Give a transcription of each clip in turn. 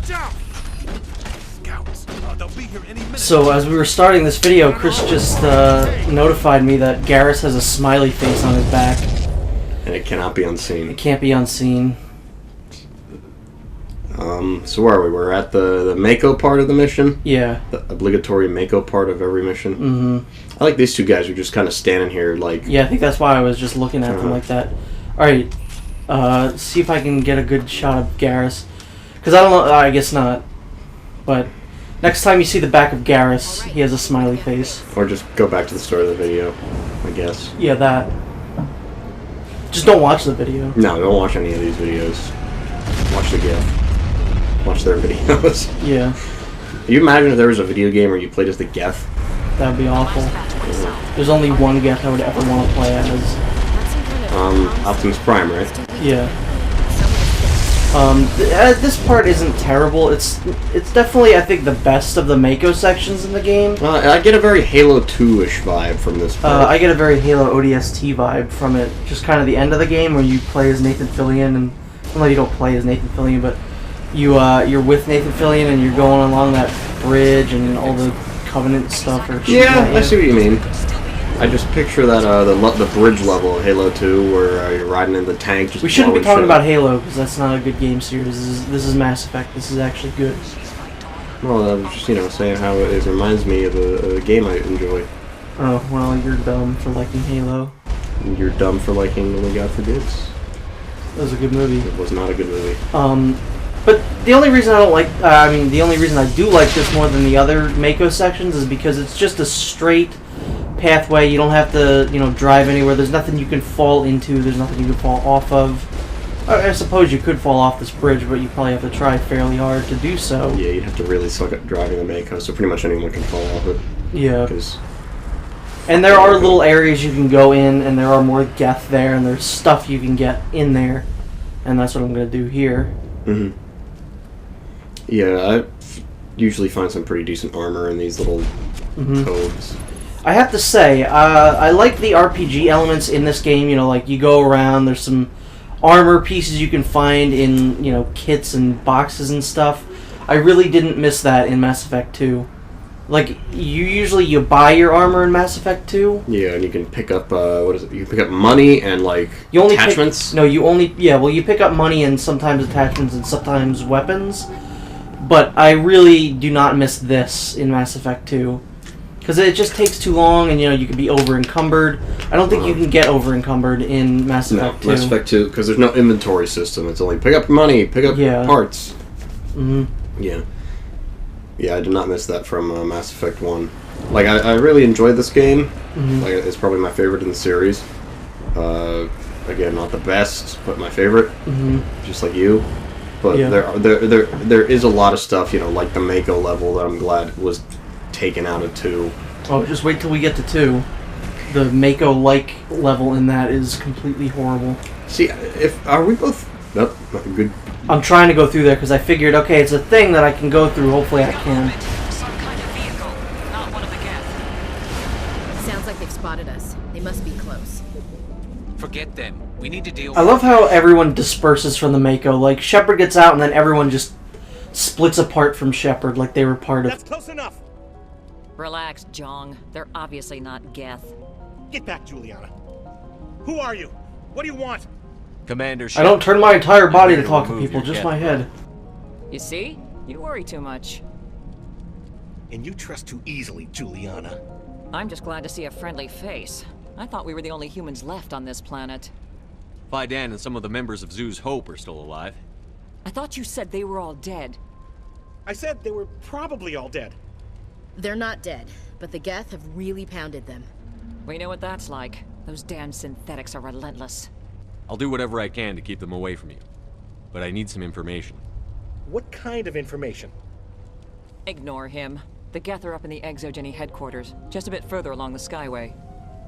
Watch out! Scouts. They'll be here any minute. So as we were starting this video, Chris just notified me that Garrus has a smiley face on his back. And it cannot be unseen. It can't be unseen. So where are we? We're at the Mako part of the mission? Yeah. The obligatory Mako part of every mission? Mm-hmm. I like these two guys who are just kind of standing here like... Yeah, I think that's why I was just looking at them like that. Alright, see if I can get a good shot of Garrus. Because I don't know, I guess not. But next time you see the back of Garrus, he has a smiley face. Or just go back to the start of the video, I guess. Yeah, that. Just don't watch the video. No, don't watch any of these videos. Watch the GIF. Watch their videos. Yeah. Can you imagine if there was a video game where you played as the Geth? That'd be awful. Yeah. There's only one Geth I would ever want to play as. Optimus Prime, right? Yeah. This part isn't terrible. It's definitely, I think, the best of the Mako sections in the game. I get a very Halo 2-ish vibe from this part. I get a very Halo ODST vibe from it. Just kind of the end of the game where you play as Nathan Fillion, and well, you don't play as Nathan Fillion, but you're with Nathan Fillion and you're going along that bridge and all the Covenant stuff. Yeah, I see what you mean. I just picture that the bridge level of Halo 2 where you're riding in the tank. Just we shouldn't be talking about Halo because that's not a good game series. This is Mass Effect. This is actually good. Well, I was just saying how it reminds me of a game I enjoy. Oh well, you're dumb for liking Halo. And you're dumb for liking Only God Forgives. That was a good movie. It was not a good movie. But the only reason I don't like, the only reason I do like this more than the other Mako sections is because it's just a straight pathway. You don't have to, drive anywhere. There's nothing you can fall into. There's nothing you can fall off of. I suppose you could fall off this bridge, but you probably have to try fairly hard to do so. Yeah, you'd have to really suck at driving the Mako, so pretty much anyone can fall off it. Yeah. And there are little areas you can go in, and there are more Geth there, and there's stuff you can get in there. And that's what I'm going to do here. Mm-hmm. Yeah, I usually find some pretty decent armor in these little coves. I have to say, I like the RPG elements in this game. Like you go around, there's some armor pieces you can find in, kits and boxes and stuff. I really didn't miss that in Mass Effect 2. Like, you buy your armor in Mass Effect 2. Yeah, and you can pick up, You can pick up money and, attachments? You pick up money and sometimes attachments and sometimes weapons. But I really do not miss this in Mass Effect 2. Because it just takes too long and, you can be over-encumbered. I don't think you can get over-encumbered in Mass Effect 2. No, Mass Effect 2, because there's no inventory system. It's only pick up money, pick up parts. Mm-hmm. Yeah. Yeah, I did not miss that from Mass Effect 1. Like, I really enjoyed this game. Mm-hmm. Like, it's probably my favorite in the series. Again, not the best, but my favorite. Mm-hmm. Just like you. But there is a lot of stuff, like the Mako level that I'm glad was taken out of 2. Oh, just wait till we get to 2. The Mako-like level in that is completely horrible. See, are we both... Nope, not good. I'm trying to go through there because I figured, okay, it's a thing that I can go through. Hopefully I can. Some kind of vehicle, not one of the Geth. Sounds like they've spotted us. They must be close. Forget them. We need to deal I love how everyone disperses from the Mako. Like, Shepard gets out and then everyone just splits apart from Shepard like they were part of... That's close enough! Relax, Jong. They're obviously not Geth. Get back, Juliana. Who are you? What do you want? Commander I don't turn my entire body to talk to people, just my head. You see? You worry too much. And you trust too easily, Juliana. I'm just glad to see a friendly face. I thought we were the only humans left on this planet. Fidan and some of the members of Zoo's Hope are still alive. I thought you said they were all dead. I said they were probably all dead. They're not dead, but the Geth have really pounded them. We know what that's like. Those damn synthetics are relentless. I'll do whatever I can to keep them away from you. But I need some information. What kind of information? Ignore him. The Geth are up in the Exogeny headquarters, just a bit further along the Skyway.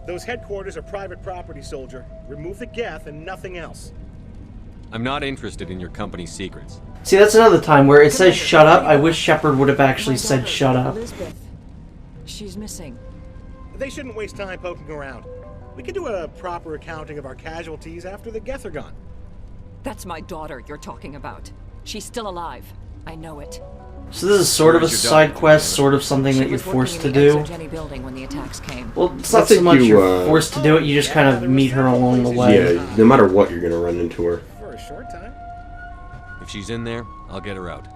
Those headquarters are private property, soldier. Remove the Geth and nothing else. I'm not interested in your company's secrets. See, that's another time where it says shut up. I wish Shepard would have actually said shut up. Elizabeth. She's missing. They shouldn't waste time poking around. We can do a proper accounting of our casualties after the Geth are gone. That's my daughter you're talking about. She's still alive. I know it. So this is sort of a Where's your side daughter, quest, Commander? sort of something She that you're was working forced to in the do. Exogeny building when the attacks came. Well, it's I not so think much you, you're forced to do it, you just kind of meet her along the way. Yeah, no matter what, you're gonna run into her. For a short time. If she's in there, I'll get her out.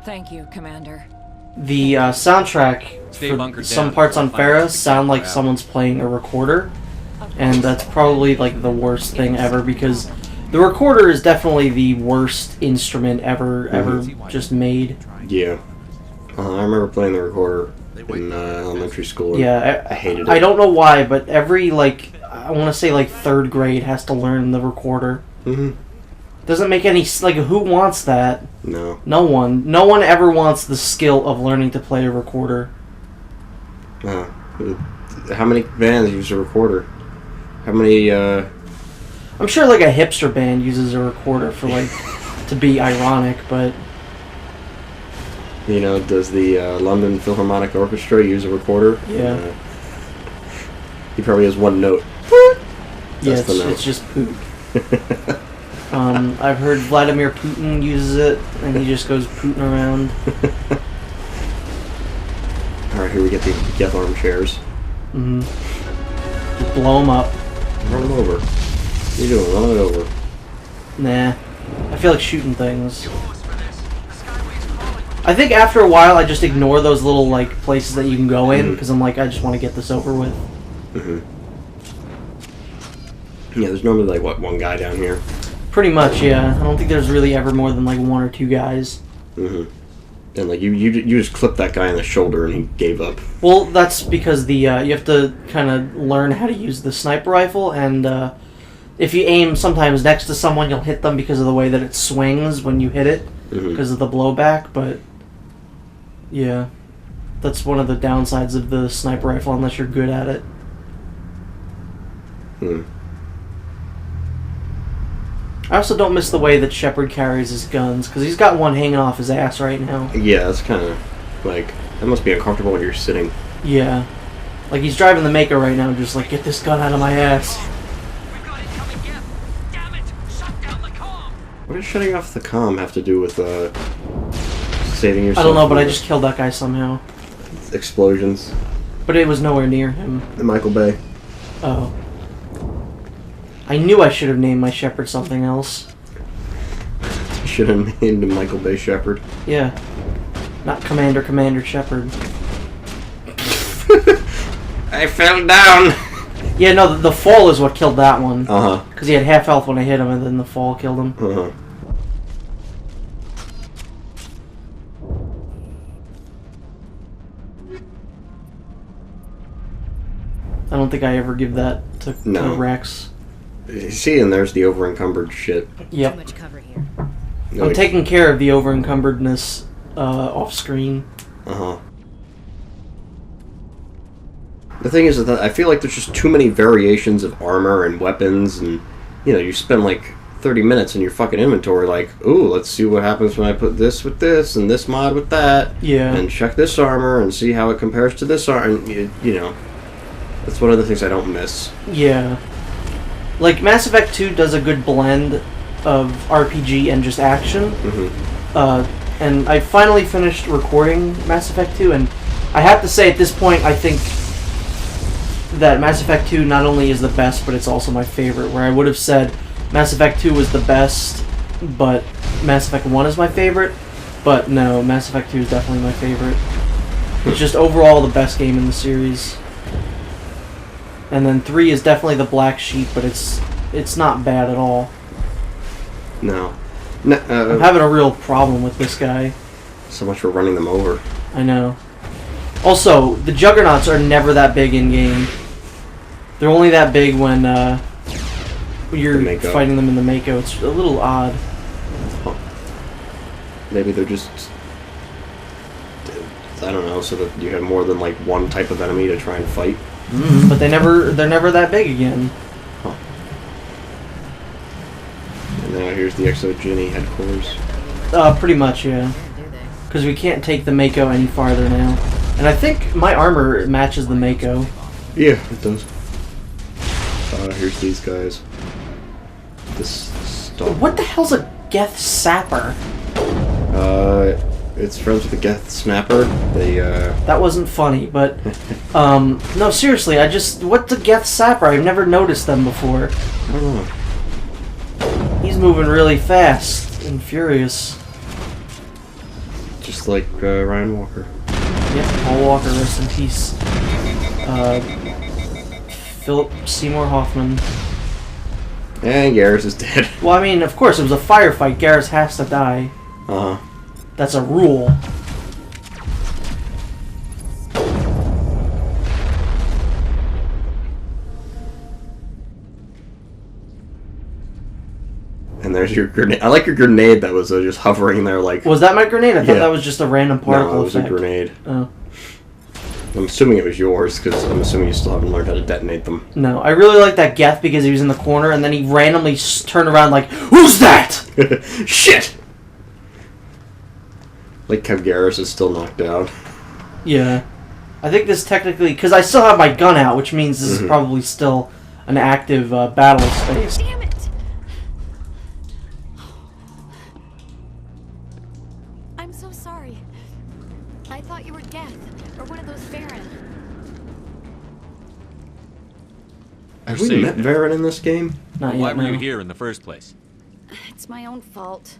Thank you, Commander. The soundtrack Stay for bunkered some down parts on until I find Farah out sound like what someone's playing a recorder, and that's probably like the worst thing ever because the recorder is definitely the worst instrument ever just made. Yeah. I remember playing the recorder in elementary school. And Yeah, I hated it. I don't know why, but every I want to say third grade has to learn the recorder. Mm-hmm. Doesn't make any who wants that? No. No one ever wants the skill of learning to play a recorder. How many bands use a recorder? How many? I'm sure a hipster band uses a recorder for to be ironic, but Does the London Philharmonic Orchestra use a recorder? Yeah. He probably has one note. yeah, That's the note. it's just poop. I've heard Vladimir Putin uses it, and he just goes pooting around. Alright, here we get the Geth armchairs. Mm-hmm. Just blow them up. Run them over. What are you doing? Run it over. Nah. I feel like shooting things. I think after a while I just ignore those little places that you can go in, because I'm I just want to get this over with. Mm-hmm. Yeah, there's normally one guy down here. Pretty much, yeah. I don't think there's really ever more than one or two guys. Mm-hmm. And you just clipped that guy in the shoulder and he gave up. Well, that's because you have to kind of learn how to use the sniper rifle, and if you aim sometimes next to someone, you'll hit them because of the way that it swings when you hit it, because of the blowback. But yeah, that's one of the downsides of the sniper rifle, unless you're good at it. I also don't miss the way that Shepard carries his guns, because he's got one hanging off his ass right now. Yeah, that's kind of that must be uncomfortable when you're sitting. Yeah. He's driving the Mako right now, just get this gun out of my ass. We've got incoming Geth. Damn it! Shut down the comm. What does shutting off the comm have to do with saving yourself? I don't know, but I just killed that guy somehow. Explosions. But it was nowhere near him. Michael Bay. Oh. I knew I should have named my Shepherd something else. Should have named him Michael Bay Shepard. Yeah. Not Commander Shepard. I fell down! Yeah, no, the fall is what killed that one. Uh-huh. Because he had half health when I hit him, and then the fall killed him. Uh-huh. I don't think I ever give that to Rex. See, and there's the over-encumbered shit. Yep. Too much cover here. I'm taking care of the over-encumberdness off screen. Uh-huh. The thing is that I feel like there's just too many variations of armor and weapons, and you spend 30 minutes in your fucking inventory ooh, let's see what happens when I put this with this and this mod with that. Yeah. And check this armor and see how it compares to this armor, and that's one of the things I don't miss. Yeah. Mass Effect 2 does a good blend of RPG and just action. Mm-hmm. And I finally finished recording Mass Effect 2, and I have to say at this point I think that Mass Effect 2 not only is the best, but it's also my favorite, where I would have said Mass Effect 2 was the best, but Mass Effect 1 is my favorite. But no, Mass Effect 2 is definitely my favorite. It's just overall the best game in the series. And then 3 is definitely the black sheep, but it's not bad at all. No. I'm having a real problem with this guy. So much for running them over. I know. Also, the Juggernauts are never that big in-game. They're only that big when you're fighting them in the Mako. It's a little odd. Huh. Maybe they're just... I don't know, so that you have more than one type of enemy to try and fight. But they're never that big again. Huh. And now here's the Exogeny headquarters. Pretty much, yeah. Because we can't take the Mako any farther now. And I think my armor matches the Mako. Yeah, it does. Here's these guys. This stuff. What the hell's a Geth Sapper? It's friends with the Geth Snapper. They, That wasn't funny, but... no, seriously, what's a Geth Sapper? I've never noticed them before. I don't know. He's moving really fast and furious. Just like, Ryan Walker. Yep, Paul Walker, rest in peace. Philip Seymour Hoffman. And Garrus is dead. Well, I mean, of course, it was a firefight. Garrus has to die. Uh-huh. That's a rule. And there's your grenade. I like your grenade that was just hovering there like... Was that my grenade? I thought Yeah. that was just a random particle No, it was effect. a grenade. Oh. I'm assuming it was yours, because I'm assuming you still haven't learned how to detonate them. No, I really like that Geth because he was in the corner and then he randomly turned around like, "Who's that?" Shit! Like how Garrus is still knocked out. Yeah. I think this technically... Because I still have my gun out, which means this is probably still an active battle space. Damn it! I'm so sorry. I thought you were Geth, or one of those Varren. Have we met Varren in this game? Not Why yet, were no. you here in the first place? It's my own fault.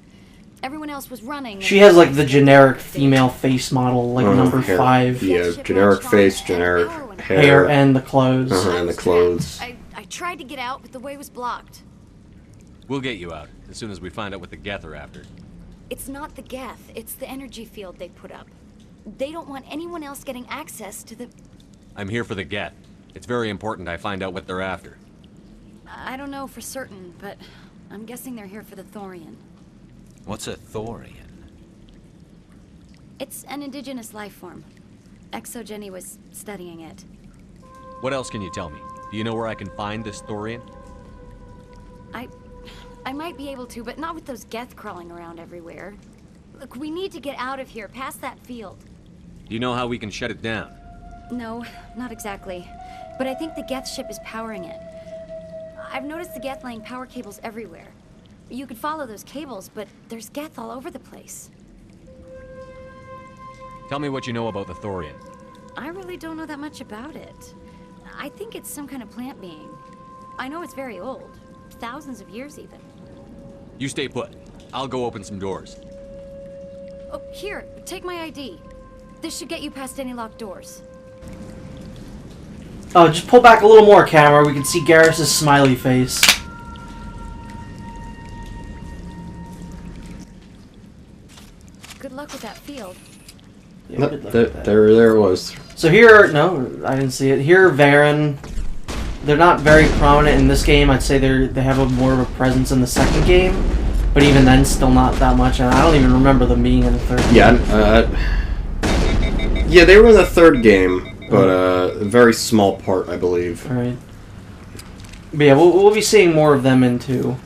Everyone else was running. She has like the generic female face model, like number hair. 5. Yeah, generic face, generic Hair and the clothes. and the clothes. I tried to get out, but the way was blocked. We'll get you out as soon as we find out what the Geth are after. It's not the Geth, it's the energy field they put up. They don't want anyone else getting access to the... I'm here for the Geth. It's very important I find out what they're after. I don't know for certain, but I'm guessing they're here for the Thorian. What's a Thorian? It's an indigenous life form. Exogeny was studying it. What else can you tell me? Do you know where I can find this Thorian? I might be able to, but not with those Geth crawling around everywhere. Look, we need to get out of here, past that field. Do you know how we can shut it down? No, not exactly. But I think the Geth ship is powering it. I've noticed the Geth laying power cables everywhere. You could follow those cables, but there's Geth all over the place. Tell me what you know about the Thorian. I really don't know that much about it. I think it's some kind of plant being. I know it's very old. Thousands of years, even. You stay put. I'll go open some doors. Oh, here, take my ID. This should get you past any locked doors. Oh, just pull back a little more, camera. We can see Garrus' smiley face. Good luck with that field. Yeah, Nope, good luck with that. there it was. So here, no, I didn't see it. Here, Varren. They're not very prominent in this game. I'd say they have a more of a presence in the second game, but even then, still not that much. And I don't even remember them being in the third. Yeah, yeah, they were in the third game, but a very small part, I believe. All right. But yeah, we'll be seeing more of them in 2.